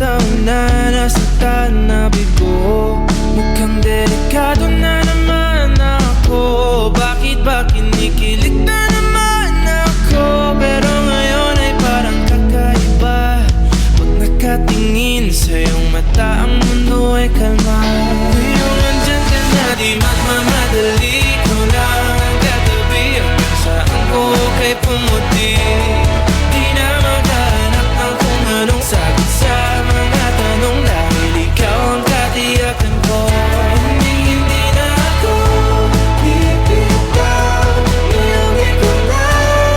taon na nasaktan na bigo. Mukhang delikado na naman ako. Bakit ba kinikilig na naman ako? Pero ngayon ay parang kakaiba. Pag nakatingin sa iyong mata, ang mundo ay kalma. Ngayong andyan ka na, di magmamadali. Ikaw lang ang katabi hanggang saan ko kay pumuti. Di na maghanap ng kung anong sagot sa mga tanong, dahil ikaw ang katiyakan ko. Hindi na ako bibitaw, ngayong ikaw na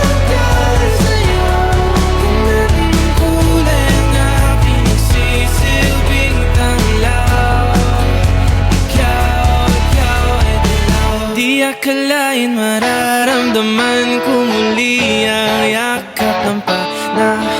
ang para sa'yo. Kung naging ang kulay ang aking nagsisilbing tanglaw, ikaw ay dilaw. Di akalain mararamdaman ko muli ang yakap ng panahon.